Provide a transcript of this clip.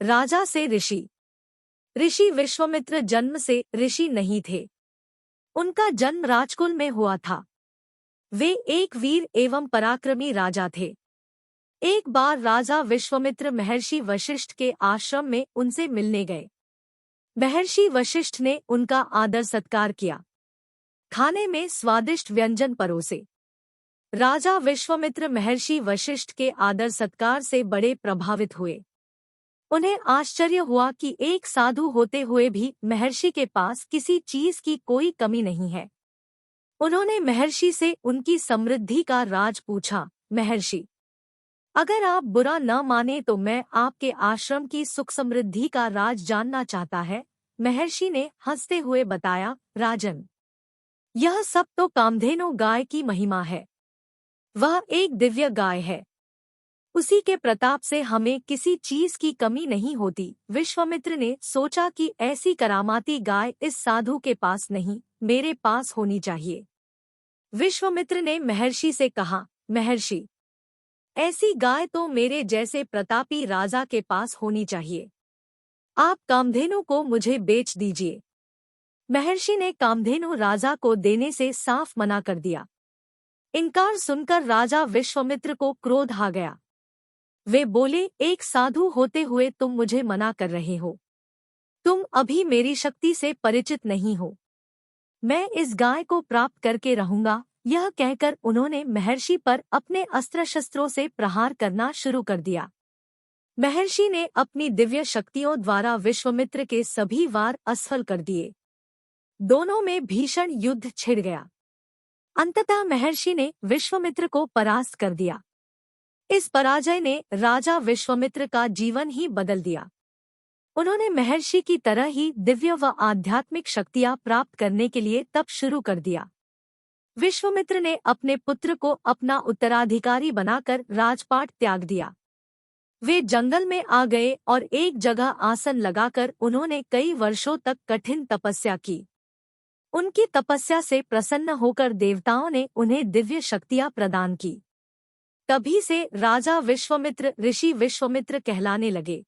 राजा से ऋषि। ऋषि विश्वामित्र जन्म से ऋषि नहीं थे। उनका जन्म राजकुल में हुआ था। वे एक वीर एवं पराक्रमी राजा थे। एक बार राजा विश्वामित्र महर्षि वशिष्ठ के आश्रम में उनसे मिलने गए। महर्षि वशिष्ठ ने उनका आदर सत्कार किया। खाने में स्वादिष्ट व्यंजन परोसे। राजा विश्वामित्र महर्षि वशिष्ठ के आदर सत्कार से बड़े प्रभावित हुए। उन्हें आश्चर्य हुआ कि एक साधु होते हुए भी महर्षि के पास किसी चीज की कोई कमी नहीं है। उन्होंने महर्षि से उनकी समृद्धि का राज पूछा। महर्षि, अगर आप बुरा न माने तो मैं आपके आश्रम की सुख समृद्धि का राज जानना चाहता है। महर्षि ने हंसते हुए बताया, राजन, यह सब तो कामधेनु गाय की महिमा है। वह एक दिव्य गाय है। उसी के प्रताप से हमें किसी चीज की कमी नहीं होती। विश्वामित्र ने सोचा कि ऐसी करामाती गाय इस साधु के पास नहीं, मेरे पास होनी चाहिए। विश्वामित्र ने महर्षि से कहा, महर्षि, ऐसी गाय तो मेरे जैसे प्रतापी राजा के पास होनी चाहिए। आप कामधेनु को मुझे बेच दीजिए। महर्षि ने कामधेनु राजा को देने से साफ मना कर दिया। इनकार सुनकर राजा विश्वामित्र को क्रोध आ गया। वे बोले, एक साधु होते हुए तुम मुझे मना कर रहे हो। तुम अभी मेरी शक्ति से परिचित नहीं हो। मैं इस गाय को प्राप्त करके रहूंगा। यह कहकर उन्होंने महर्षि पर अपने अस्त्र शस्त्रों से प्रहार करना शुरू कर दिया। महर्षि ने अपनी दिव्य शक्तियों द्वारा विश्वामित्र के सभी वार असफल कर दिए। दोनों में भीषण युद्ध छिड़ गया। अंततः महर्षि ने विश्वामित्र को परास्त कर दिया। इस पराजय ने राजा विश्वामित्र का जीवन ही बदल दिया। उन्होंने महर्षि की तरह ही दिव्य व आध्यात्मिक शक्तियां प्राप्त करने के लिए तप शुरू कर दिया। विश्वामित्र ने अपने पुत्र को अपना उत्तराधिकारी बनाकर राजपाट त्याग दिया। वे जंगल में आ गए और एक जगह आसन लगाकर उन्होंने कई वर्षों तक कठिन तपस्या की। उनकी तपस्या से प्रसन्न होकर देवताओं ने उन्हें दिव्य शक्तियां प्रदान की। तभी से राजा विश्वामित्र ऋषि विश्वामित्र कहलाने लगे।